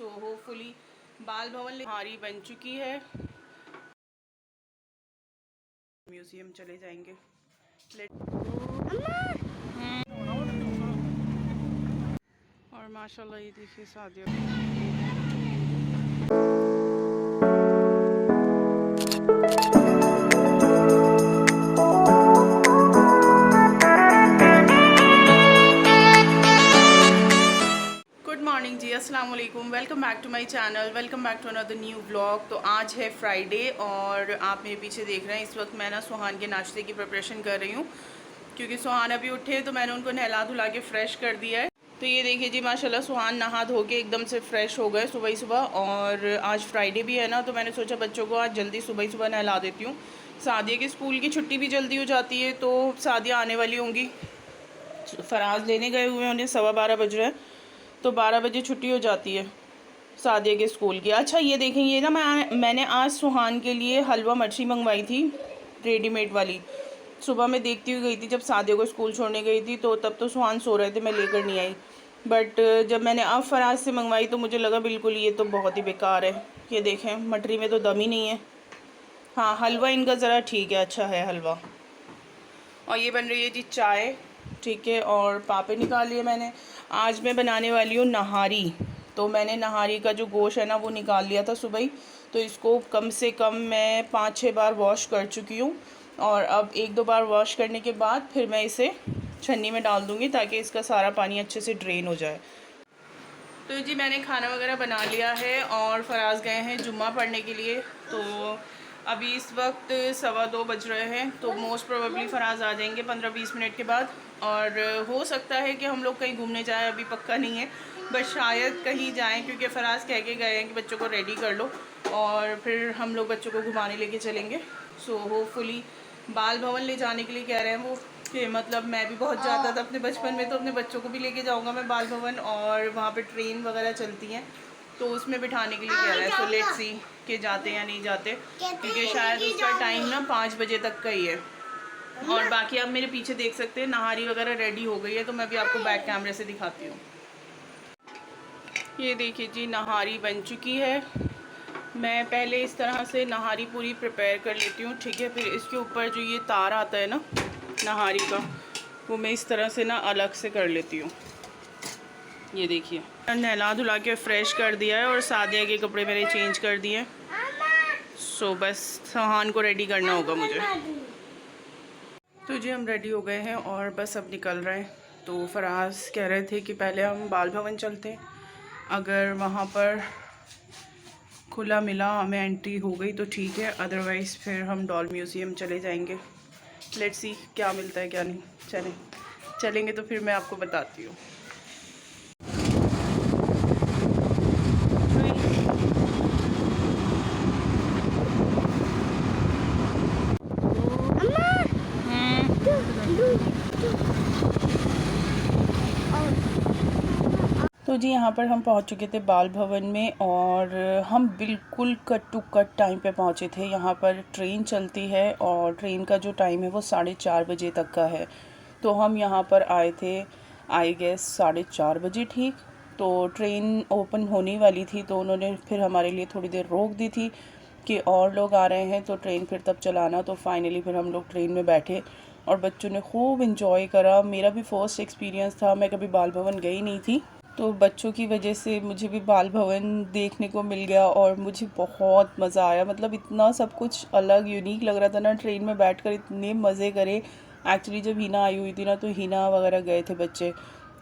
So hopefully बाल भवन हारी बन चुकी है। म्यूजियम चले जाएंगे। और माशाल्लाह ये देखिए शादियों जी अस्सलाम वालेकुम, welcome back to my channel, welcome back to another new vlog. तो आज है फ्राइडे और आप मेरे पीछे देख रहे हैं इस वक्त मैं ना सुहान के नाश्ते की प्रिपरेशन कर रही हूँ, क्योंकि सुहान अभी उठे तो मैंने उनको नहला धुला के फ़्रेश कर दिया है। तो ये देखिए जी माशाल्लाह सुहान नहा धो के एकदम से फ़्रेश हो गए सुबह ही सुबह। और आज फ्राइडे भी है ना, तो मैंने सोचा बच्चों को आज जल्दी सुबह ही सुबह नहला देती हूँ। सादिया के स्कूल की छुट्टी भी जल्दी हो जाती है, तो सादिया आने वाली होंगी। फराज लेने गए हुए हैं, उन्हें 12:15 बज रहे हैं, तो 12 बजे छुट्टी हो जाती है सादिया के स्कूल की। अच्छा ये देखें, ये ना मैंने आज सुहान के लिए हलवा मर्ची मंगवाई थी रेडीमेड वाली। सुबह मैं देखती हुई गई थी, जब सादिया को स्कूल छोड़ने गई थी तो तब तो सुहान सो रहे थे, मैं लेकर नहीं आई। बट जब मैंने अब फराज से मंगवाई तो मुझे लगा बिल्कुल ये तो बहुत ही बेकार है। ये देखें मटरी में तो दम ही नहीं है। हाँ हलवा इनका ज़रा ठीक है, अच्छा है हलवा। और ये बन रही है जी चाय, ठीक है। और पापड़ निकाल लिए मैंने। आज मैं बनाने वाली हूँ नहारी। तो मैंने नहारी का जो गोश्त है ना वो निकाल लिया था सुबह ही, तो इसको कम से कम मैं 5-6 बार वॉश कर चुकी हूँ। और अब 1-2 बार वॉश करने के बाद फिर मैं इसे छन्नी में डाल दूँगी ताकि इसका सारा पानी अच्छे से ड्रेन हो जाए। तो जी मैंने खाना वगैरह बना लिया है और फराज गए हैं जुम्मा पढ़ने के लिए। तो अभी इस वक्त 2:15 बज रहे हैं, तो मोस्ट प्रोबेबली फराज आ जाएंगे 15-20 मिनट के बाद। और हो सकता है कि हम लोग कहीं घूमने जाएं, अभी पक्का नहीं है, बस शायद कहीं जाएं, क्योंकि फराज कह के गए हैं कि बच्चों को रेडी कर लो और फिर हम लोग बच्चों को घुमाने लेके चलेंगे। सो होपफुली बाल भवन ले जाने के लिए कह रहे हैं वो, कि मतलब मैं भी बहुत जाता था अपने बचपन में, तो अपने बच्चों को भी लेके जाऊंगा मैं बाल भवन। और वहाँ पे ट्रेन वगैरह चलती हैं तो उसमें बिठाने के लिए कह रहा है। सो लेट्स सी कि जाते या नहीं जाते, क्योंकि शायद उसका टाइम ना 5 बजे तक का ही है। और बाकी आप मेरे पीछे देख सकते हैं नहारी वगैरह रेडी हो गई है, तो मैं भी आपको बैक कैमरे से दिखाती हूँ। ये देखिए जी नहारी बन चुकी है। मैं पहले इस तरह से नहारी पूरी प्रिपेयर कर लेती हूँ, ठीक है। फिर इसके ऊपर जो ये तार आता है ना नहारी का, वो मैं इस तरह से ना अलग से कर लेती हूँ। ये देखिए नहला धुला के फ़्रेश कर दिया है और सादिया के कपड़े मैंने चेंज कर दिए। सो बस सुहान को रेडी करना होगा मुझे। तो जी हम रेडी हो गए हैं और बस अब निकल रहे हैं। तो फराज कह रहे थे कि पहले हम बाल भवन चलते हैं, अगर वहाँ पर खुला मिला हमें एंट्री हो गई तो ठीक है, अदरवाइज़ फिर हम डॉल म्यूज़ियम चले जाएंगे। लेट्स सी क्या मिलता है क्या नहीं। चलेंगे तो फिर मैं आपको बताती हूँ। तो जी यहाँ पर हम पहुँच चुके थे बाल भवन में, और हम बिल्कुल कट टू कट टाइम पे पहुँचे थे। यहाँ पर ट्रेन चलती है और ट्रेन का जो टाइम है वो 4:30 बजे तक का है। तो हम यहाँ पर आए थे आई गेस 4:30 बजे, ठीक। तो ट्रेन ओपन होने वाली थी, तो उन्होंने फिर हमारे लिए थोड़ी देर रोक दी थी कि और लोग आ रहे हैं तो ट्रेन फिर तब चलाना। तो फाइनली फिर हम लोग ट्रेन में बैठे और बच्चों ने खूब इंजॉय करा। मेरा भी फ़र्स्ट एक्सपीरियंस था, मैं कभी बाल भवन गई नहीं थी, तो बच्चों की वजह से मुझे भी बाल भवन देखने को मिल गया और मुझे बहुत मज़ा आया। मतलब इतना सब कुछ अलग यूनिक लग रहा था ना, ट्रेन में बैठकर इतने मज़े करे। एक्चुअली जब हिना आई हुई थी ना, तो हिना वगैरह गए थे बच्चे,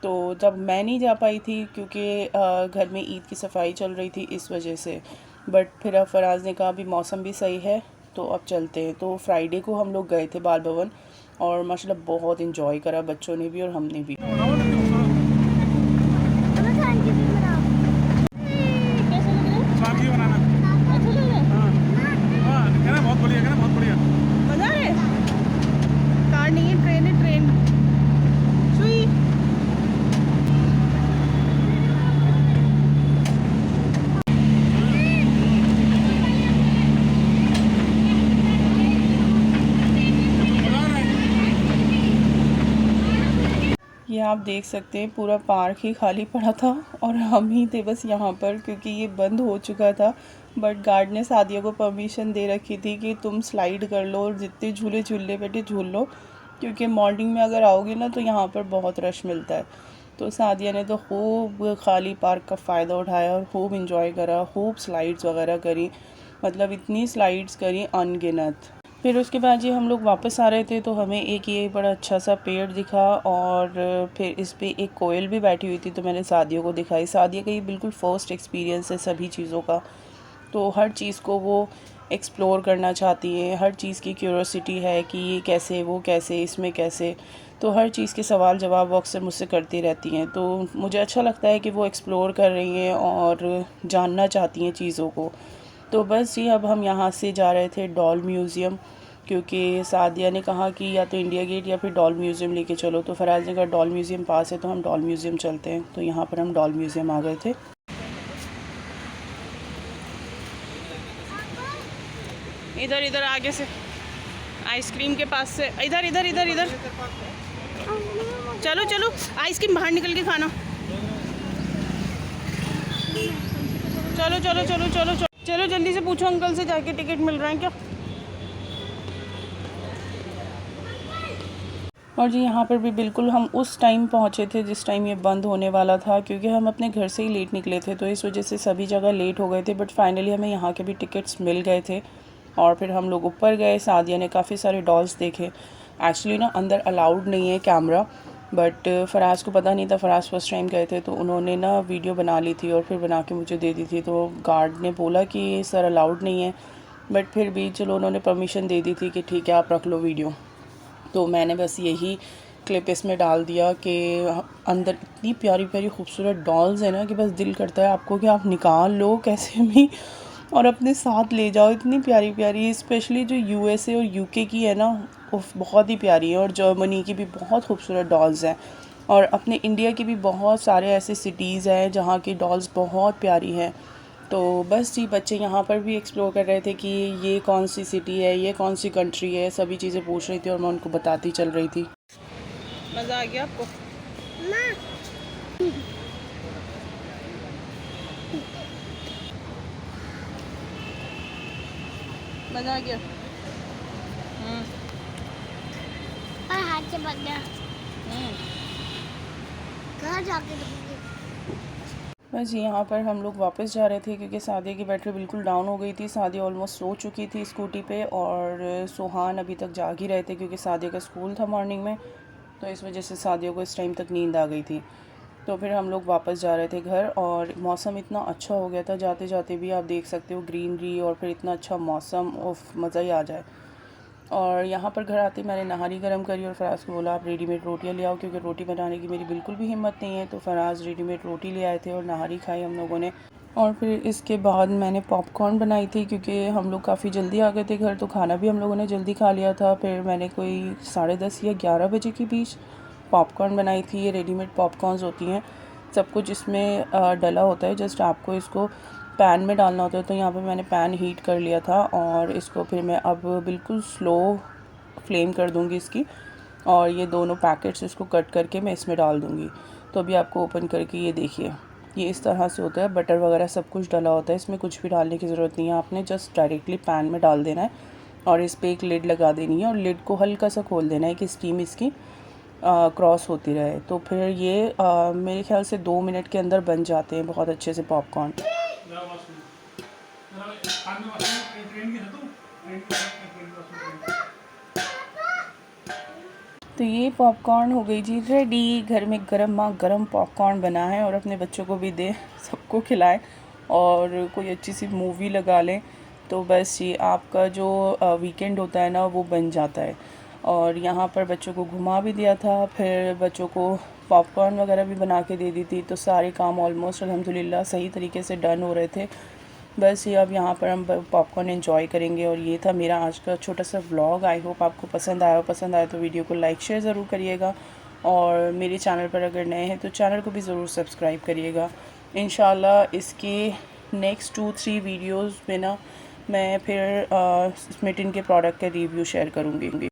तो जब मैं नहीं जा पाई थी क्योंकि घर में ईद की सफाई चल रही थी इस वजह से। बट फिर अब फराज ने कहा अभी मौसम भी सही है तो अब चलते हैं। तो फ्राइडे को हम लोग गए थे बाल भवन और माशाल्लाह बहुत इन्जॉय करा बच्चों ने भी और हमने भी। ये आप देख सकते हैं पूरा पार्क ही खाली पड़ा था और हम ही थे बस यहाँ पर, क्योंकि ये बंद हो चुका था। बट गार्ड ने सादिया को परमिशन दे रखी थी कि तुम स्लाइड कर लो और जितने झूले झूलने बैठे झूल लो, क्योंकि मॉर्निंग में अगर आओगे ना तो यहाँ पर बहुत रश मिलता है। तो सादिया ने तो खूब खाली पार्क का फ़ायदा उठाया और खूब इंजॉय करा, खूब स्लाइड्स वगैरह करी, मतलब इतनी स्लाइड्स करी अनगिनत। फिर उसके बाद जी हम लोग वापस आ रहे थे तो हमें एक ये बड़ा अच्छा सा पेड़ दिखा और फिर इस पे एक कोयल भी बैठी हुई थी, तो मैंने सादिया को दिखाई। सादिया का ये बिल्कुल फ़र्स्ट एक्सपीरियंस है सभी चीज़ों का, तो हर चीज़ को वो एक्सप्लोर करना चाहती है, हर चीज़ की क्यूरोसिटी है कि ये कैसे, वो कैसे, इसमें कैसे, तो हर चीज़ के सवाल जवाब वो अक्सर मुझसे करती रहती हैं। तो मुझे अच्छा लगता है कि वो एक्सप्लोर कर रही हैं और जानना चाहती हैं चीज़ों को। तो बस जी अब हम यहाँ से जा रहे थे डॉल म्यूज़ियम, क्योंकि सादिया ने कहा कि या तो इंडिया गेट या फिर डॉल म्यूज़ियम लेके चलो, तो फराज ने कहा डॉल म्यूज़ियम पास है तो हम डॉल म्यूज़ियम चलते हैं। तो यहाँ पर हम डॉल म्यूज़ियम आ गए थे। इधर इधर आगे से आइसक्रीम के पास से, इधर इधर इधर इधर चलो चलो, आइसक्रीम बाहर निकल के खाना। चलो चलो चलो चलो चलो चलो जल्दी से पूछो अंकल से जाके टिकट मिल रहा है क्या। और जी यहाँ पर भी बिल्कुल हम उस टाइम पहुँचे थे जिस टाइम ये बंद होने वाला था, क्योंकि हम अपने घर से ही लेट निकले थे, तो इस वजह से सभी जगह लेट हो गए थे। बट फाइनली हमें यहाँ के भी टिकट्स मिल गए थे और फिर हम लोग ऊपर गए। सादिया ने काफ़ी सारे डॉल्स देखे। एक्चुअली ना अंदर अलाउड नहीं है कैमरा, बट फ़राज़ को पता नहीं था, फ़राज़ फर्स्ट टाइम गए थे तो उन्होंने ना वीडियो बना ली थी और फिर बना के मुझे दे दी थी। तो गार्ड ने बोला कि सर अलाउड नहीं है, बट फिर भी चलो उन्होंने परमिशन दे दी थी कि ठीक है आप रख लो वीडियो। तो मैंने बस यही क्लिप इसमें डाल दिया कि अंदर इतनी प्यारी प्यारी खूबसूरत डॉल्स है ना कि बस दिल करता है आपको कि आप निकाल लो कैसे भी और अपने साथ ले जाओ। इतनी प्यारी प्यारी, स्पेशली जो यूएसए और यूके की है ना वो बहुत ही प्यारी है, और जर्मनी की भी बहुत खूबसूरत डॉल्स हैं, और अपने इंडिया की भी बहुत सारे ऐसे सिटीज़ हैं जहाँ की डॉल्स बहुत प्यारी हैं। तो बस जी बच्चे यहाँ पर भी एक्सप्लोर कर रहे थे कि ये कौन सी सिटी है, ये कौन सी कंट्री है, सभी चीज़ें पूछ रही थी और मैं उनको बताती चल रही थी। मज़ा आ गया आपको? मज़ा आ गया? हाथ से बच गया। कहाँ जाके दूँगी? बस यहाँ पर हम लोग वापस जा रहे थे क्योंकि सादिया की बैटरी बिल्कुल डाउन हो गई थी। सादिया ऑलमोस्ट सो चुकी थी स्कूटी पे और सुहान अभी तक जाग ही रहे थे क्योंकि सादिया का स्कूल था मॉर्निंग में, तो इस वजह से सादिया को इस टाइम तक नींद आ गई थी। तो फिर हम लोग वापस जा रहे थे घर और मौसम इतना अच्छा हो गया था, जाते जाते भी आप देख सकते हो ग्रीनरी और फिर इतना अच्छा मौसम, ऑफ मज़ा ही आ जाए। और यहाँ पर घर आते मैंने नहारी गर्म करी और फराज़ को बोला आप रेडीमेड रोटियाँ ले आओ, क्योंकि रोटी बनाने की मेरी बिल्कुल भी हिम्मत नहीं है। तो फराज़ रेडीमेड रोटी ले आए थे और नहारी खाई हम लोगों ने। और फिर इसके बाद मैंने पॉपकॉर्न बनाई थी क्योंकि हम लोग काफ़ी जल्दी आ गए थे घर, तो खाना भी हम लोगों ने जल्दी खा लिया था। फिर मैंने कोई 10:30 या 11 बजे के बीच पॉपकॉर्न बनाई थी। ये रेडीमेड पॉपकॉर्न्स होती हैं, सब कुछ इसमें डला होता है, जस्ट आपको इसको पैन में डालना होता है। तो यहाँ पे मैंने पैन हीट कर लिया था और इसको फिर मैं अब बिल्कुल स्लो फ्लेम कर दूँगी इसकी, और ये दोनों पैकेट्स इसको कट करके मैं इसमें डाल दूँगी। तो अभी आपको ओपन करके ये देखिए, ये इस तरह से होता है, बटर वगैरह सब कुछ डाला होता है, इसमें कुछ भी डालने की ज़रूरत नहीं है, आपने जस्ट डायरेक्टली पैन में डाल देना है और इस पर एक लिड लगा देनी है और लिड को हल्का सा खोल देना है कि स्टीम इसकी क्रॉस होती रहे। तो फिर ये मेरे ख्याल से 2 मिनट के अंदर बन जाते हैं बहुत अच्छे से पॉपकॉर्न। तो ये पॉपकॉर्न हो गई जी रेडी, घर में गरम पॉपकॉर्न बना है और अपने बच्चों को भी दे, सबको खिलाएं और कोई अच्छी सी मूवी लगा लें। तो बस ये आपका जो वीकेंड होता है ना वो बन जाता है। और यहाँ पर बच्चों को घुमा भी दिया था, फिर बच्चों को पॉपकॉर्न वगैरह भी बना के दे दी थी, तो सारे काम ऑलमोस्ट अल्हम्दुलिल्लाह सही तरीके से डन हो रहे थे। बस ये अब यहाँ पर हम पॉपकॉर्न एंजॉय करेंगे। और ये था मेरा आज का छोटा सा व्लॉग। आई होप आपको पसंद आया तो वीडियो को लाइक शेयर ज़रूर करिएगा, और मेरे चैनल पर अगर नए हैं तो चैनल को भी ज़रूर सब्सक्राइब करिएगा। इंशाल्लाह इसके नेक्स्ट 2-3 वीडियोज़ में ना मैं फिर स्मिटन के प्रोडक्ट का रिव्यू शेयर करूँगी।